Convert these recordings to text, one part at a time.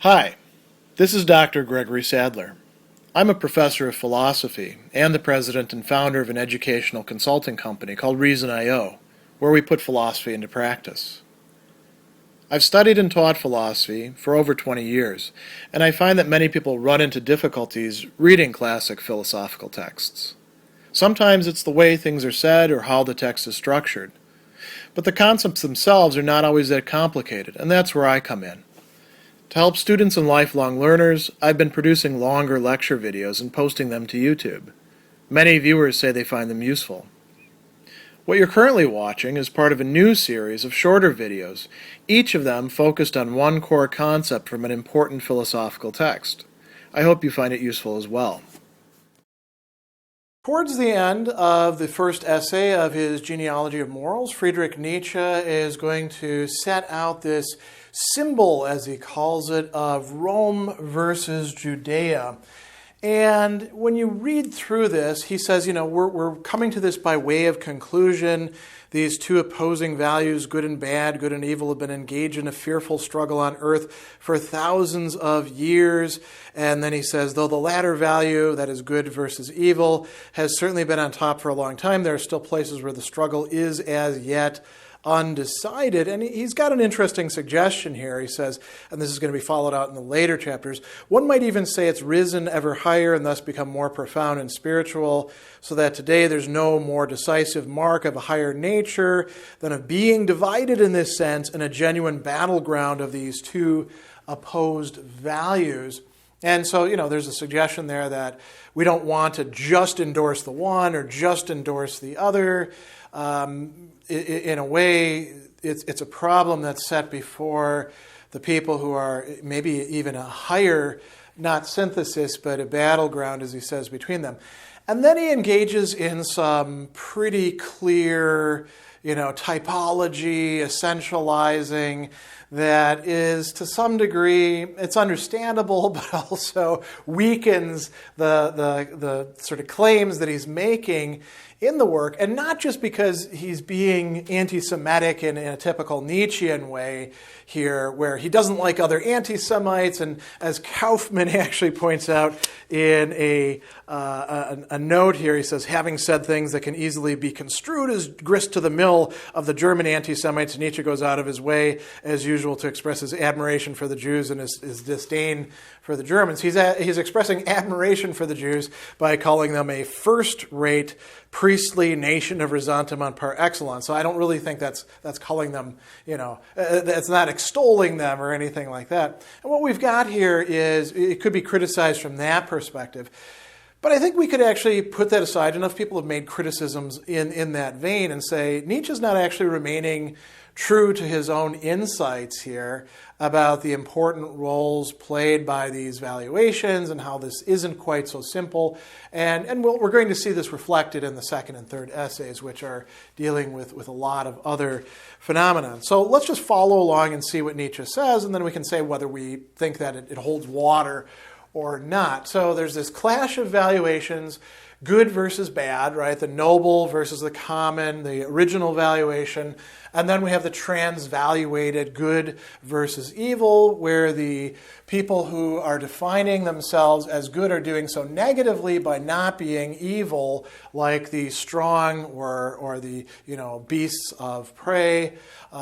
Hi, this is Dr. Gregory Sadler. I'm a professor of philosophy and the president and founder of an educational consulting company called Reason.io, where we put philosophy into practice. I've studied and taught philosophy for over 20 years, and I find that many people run into difficulties reading classic philosophical texts. Sometimes it's the way things are said or how the text is structured. But the concepts themselves are not always that complicated, and that's where I come in. To help students and lifelong learners, I've been producing longer lecture videos and posting them to YouTube. Many viewers say they find them useful. What you're currently watching is part of a new series of shorter videos, each of them focused on one core concept from an important philosophical text. I hope you find it useful as well. Towards the end of the first essay of his Genealogy of Morals, Friedrich Nietzsche is going to set out this symbol, as he calls it, of Rome versus Judea. And when you read through this, he says, we're coming to this by way of conclusion. These two opposing values, good and bad, good and evil, have been engaged in a fearful struggle on earth for thousands of years. And then he says, though the latter value, that is good versus evil, has certainly been on top for a long time, there are still places where the struggle is as yet undecided. And he's got an interesting suggestion here. He says, and this is going to be followed out in the later chapters, one might even say it's risen ever higher and thus become more profound and spiritual, so that today there's no more decisive mark of a higher nature than of being divided in this sense in a genuine battleground of these two opposed values. And so, there's a suggestion there that we don't want to just endorse the one or just endorse the other. In a way, it's a problem that's set before the people who are maybe even a higher, not synthesis, but a battleground, as he says, between them. And then he engages in some pretty clear, typology, essentializing, that is, to some degree, it's understandable, but also weakens the sort of claims that he's making in the work, and not just because he's being anti-Semitic in a typical Nietzschean way here, where he doesn't like other anti-Semites, and as Kaufman actually points out in a note here, he says, having said things that can easily be construed as grist to the mill of the German anti-Semites, Nietzsche goes out of his way, as usual, to express his admiration for the Jews and his disdain for the Germans. He's expressing admiration for the Jews by calling them a first-rate priestly nation of ressentiment par excellence. So I don't really think that's calling them, that's not extolling them or anything like that. And what we've got here is, it could be criticized from that perspective. But I think we could actually put that aside. Enough people have made criticisms in that vein and say Nietzsche's not actually remaining true to his own insights here about the important roles played by these valuations and how this isn't quite so simple. And we're going to see this reflected in the second and third essays, which are dealing with a lot of other phenomena. So let's just follow along and see what Nietzsche says, and then we can say whether we think that it holds water or not. So there's this clash of valuations, good versus bad, right? The noble versus the common, the original valuation. And then we have the transvaluated good versus evil, where the people who are defining themselves as good are doing so negatively by not being evil, like the strong or the beasts of prey,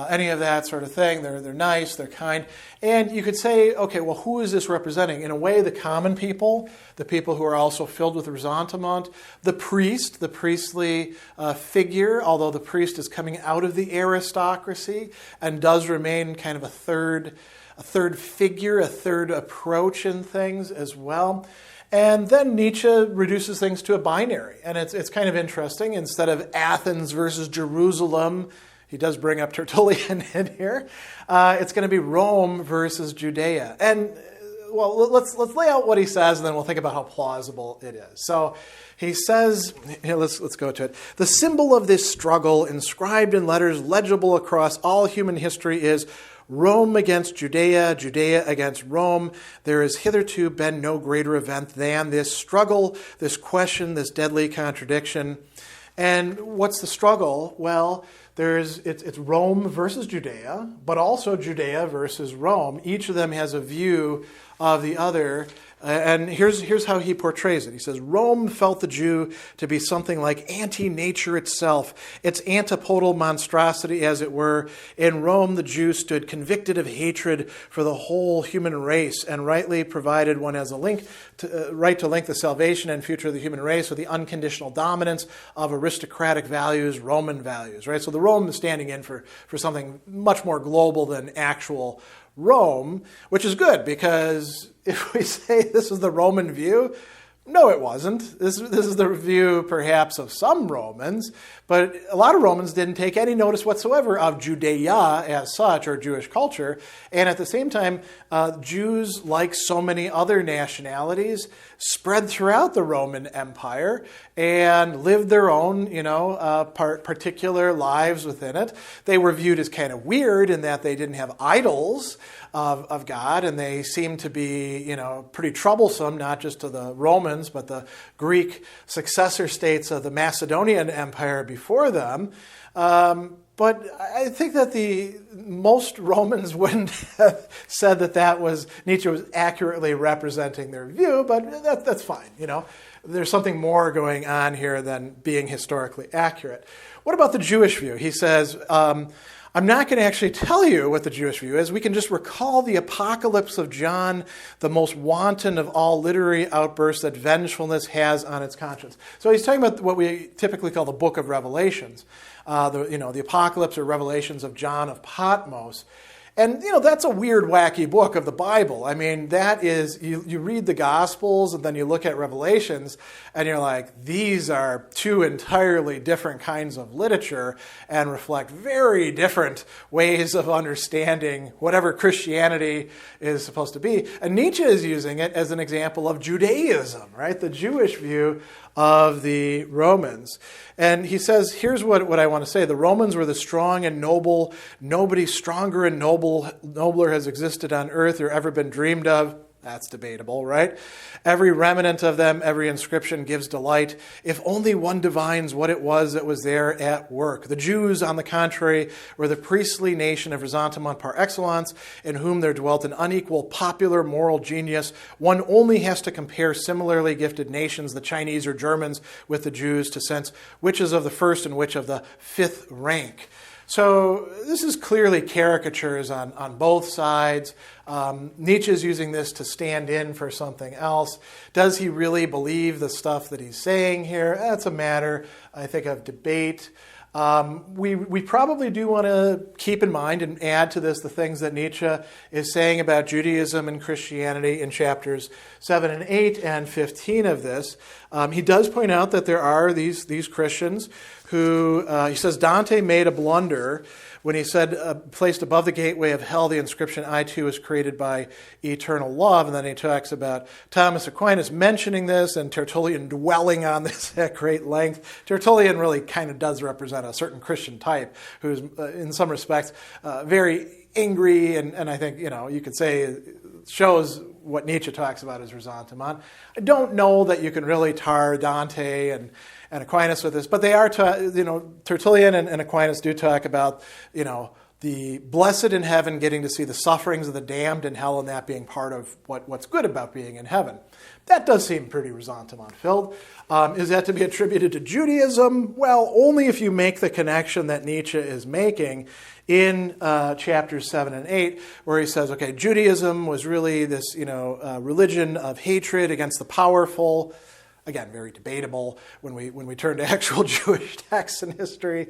any of that sort of thing. They're nice, they're kind. And you could say, okay, well, who is this representing? In a way, the common people, the people who are also filled with ressentiment, the priest, the priestly figure, although the priest is coming out of the aristocracy and does remain kind of a third figure, a third approach in things as well. And then Nietzsche reduces things to a binary. And it's kind of interesting. Instead of Athens versus Jerusalem, he does bring up Tertullian in here, it's going to be Rome versus Judea. And well, let's lay out what he says, and then we'll think about how plausible it is. So he says, let's go to it. The symbol of this struggle, inscribed in letters legible across all human history, is Rome against Judea, Judea against Rome. There has hitherto been no greater event than this struggle, this question, this deadly contradiction. And what's the struggle? Well, It's Rome versus Judea, but also Judea versus Rome. Each of them has a view of the other. And here's how he portrays it. He says, Rome felt the Jew to be something like anti-nature itself, its antipodal monstrosity, as it were. In Rome, the Jew stood convicted of hatred for the whole human race and rightly provided one as a right to link the salvation and future of the human race with the unconditional dominance of aristocratic values, Roman values. Right. So the Rome is standing in for something much more global than actual Rome, which is good, because if we say this is the Roman view, no, it wasn't. This is the view perhaps of some Romans, but a lot of Romans didn't take any notice whatsoever of Judea as such, or Jewish culture. And at the same time, Jews, like so many other nationalities, spread throughout the Roman Empire and lived their own, particular lives within it. They were viewed as kind of weird in that they didn't have idols of God, and they seemed to be, pretty troublesome, not just to the Romans, but the Greek successor states of the Macedonian Empire before them. But I think that most Romans wouldn't have said that Nietzsche was accurately representing their view, but that's fine. There's something more going on here than being historically accurate. What about the Jewish view? He says, I'm not going to actually tell you what the Jewish view is. We can just recall the apocalypse of John, the most wanton of all literary outbursts that vengefulness has on its conscience. So he's talking about what we typically call the book of Revelations, the apocalypse or revelations of John of Patmos. And, that's a weird, wacky book of the Bible. I mean, that is, you read the Gospels and then you look at Revelations and you're like, these are two entirely different kinds of literature and reflect very different ways of understanding whatever Christianity is supposed to be. And Nietzsche is using it as an example of Judaism, right? The Jewish view of the Romans. And he says, here's what I want to say. The Romans were the strong and noble. Nobody stronger and nobler has existed on earth or ever been dreamed of. That's debatable, right? Every remnant of them, every inscription gives delight. If only one divines what it was that was there at work. The Jews, on the contrary, were the priestly nation of ressentiment par excellence, in whom there dwelt an unequal popular moral genius. One only has to compare similarly gifted nations, the Chinese or Germans, with the Jews to sense which is of the first and which of the fifth rank. So this is clearly caricatures on both sides. Nietzsche is using this to stand in for something else. Does he really believe the stuff that he's saying here? That's a matter, I think, of debate. We probably do want to keep in mind and add to this the things that Nietzsche is saying about Judaism and Christianity in chapters 7 and 8 and 15 of this. He does point out that there are these Christians who, he says, Dante made a blunder when he said, placed above the gateway of hell the inscription, I too was created by eternal love. And then he talks about Thomas Aquinas mentioning this and Tertullian dwelling on this at great length. Tertullian really kind of does represent a certain Christian type who's, in some respects, very angry and I think, you could say shows what Nietzsche talks about as ressentiment. I don't know that you can really tar Dante and Aquinas with this, but they are, Tertullian and Aquinas do talk about, the blessed in heaven getting to see the sufferings of the damned in hell and that being part of what's good about being in heaven. That does seem pretty ressentiment-filled. Is that to be attributed to Judaism? Well, only if you make the connection that Nietzsche is making in chapters 7 and 8, where he says, okay, Judaism was really this, religion of hatred against the powerful. Again, very debatable when we turn to actual Jewish texts and history.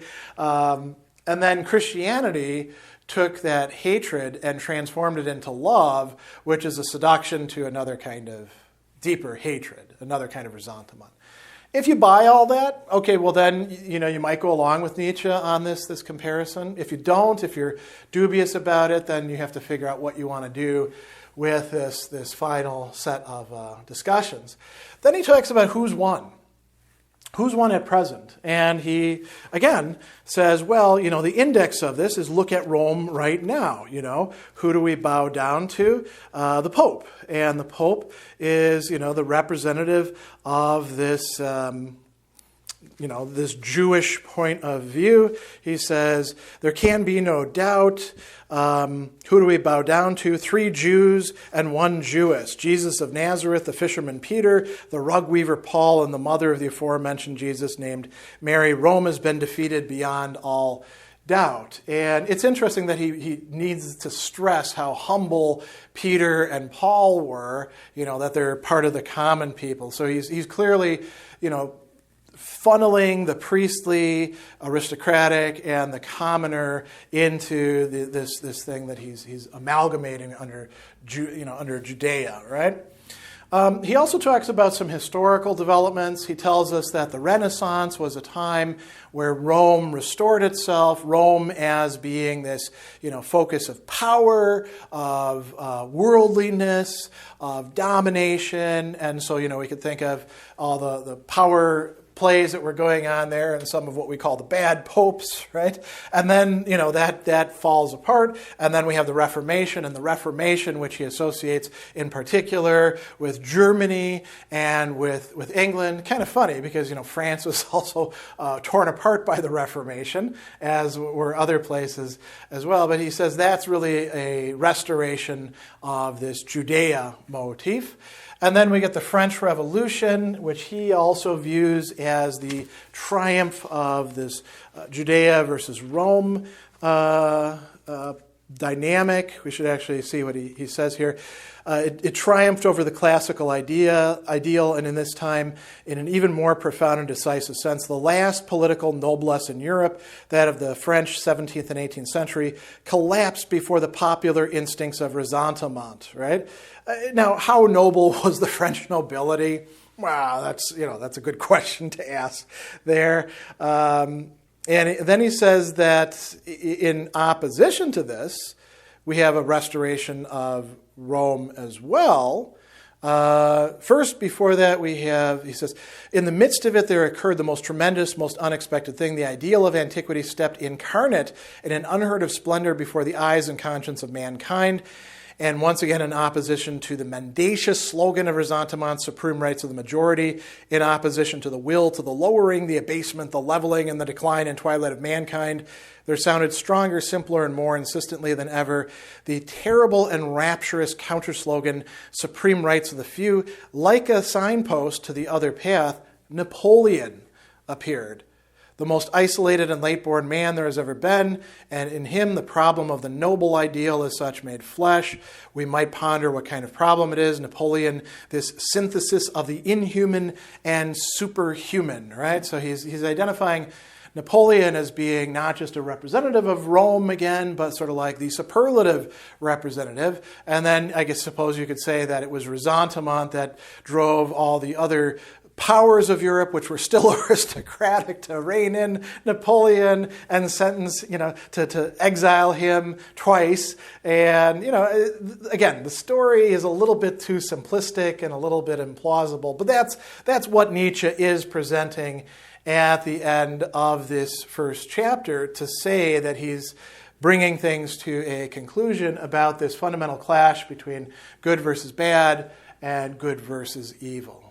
And then Christianity took that hatred and transformed it into love, which is a seduction to another kind of deeper hatred, another kind of ressentiment. If you buy all that, okay, well then, you might go along with Nietzsche on this comparison. If you don't, if you're dubious about it, then you have to figure out what you want to do with this final set of discussions. Then he talks about who's won. Who's won at present? And he, again, says, well, the index of this is look at Rome right now. Who do we bow down to? The Pope. And the Pope is, the representative of this this Jewish point of view. He says, there can be no doubt. Who do we bow down to? 3 Jews and 1 Jewess. Jesus of Nazareth, the fisherman Peter, the rug weaver Paul, and the mother of the aforementioned Jesus named Mary. Rome has been defeated beyond all doubt. And it's interesting that he needs to stress how humble Peter and Paul were, that they're part of the common people. So he's clearly, funneling the priestly, aristocratic, and the commoner into this thing that he's amalgamating under Judea, right? He also talks about some historical developments. He tells us that the Renaissance was a time where Rome restored itself, Rome as being this, focus of power, of worldliness, of domination. And so, we could think of all the power plays that were going on there and some of what we call the bad popes, right? And then, that falls apart. And then we have the Reformation, and the Reformation, which he associates in particular with Germany and with England. Kind of funny because, France was also torn apart by the Reformation, as were other places as well. But he says that's really a restoration of this Judea motif. And then we get the French Revolution, which he also views as the triumph of this Judea versus Rome dynamic. We should actually see what he says here. It triumphed over the classical ideal, and in this time, in an even more profound and decisive sense, the last political noblesse in Europe, that of the French 17th and 18th century, collapsed before the popular instincts of ressentiment, right? Now, how noble was the French nobility? Wow, that's a good question to ask there. And then he says that in opposition to this, we have a restoration of Rome as well. First, before that, he says, in the midst of it, there occurred the most tremendous, most unexpected thing. The ideal of antiquity stepped incarnate in an unheard of splendor before the eyes and conscience of mankind. And once again, in opposition to the mendacious slogan of ressentiment, supreme rights of the majority, in opposition to the will, to the lowering, the abasement, the leveling, and the decline and twilight of mankind, there sounded stronger, simpler, and more insistently than ever the terrible and rapturous counter-slogan, supreme rights of the few. Like a signpost to the other path, Napoleon appeared. The most isolated and late-born man there has ever been, and in him the problem of the noble ideal as such made flesh. We might ponder what kind of problem it is. Napoleon, this synthesis of the inhuman and superhuman, right? So he's identifying Napoleon as being not just a representative of Rome again, but sort of like the superlative representative. And then I suppose you could say that it was ressentiment that drove all the other powers of Europe, which were still aristocratic, to rein in Napoleon and sentence, to exile him twice. And, again, the story is a little bit too simplistic and a little bit implausible, but that's what Nietzsche is presenting at the end of this first chapter, to say that he's bringing things to a conclusion about this fundamental clash between good versus bad and good versus evil.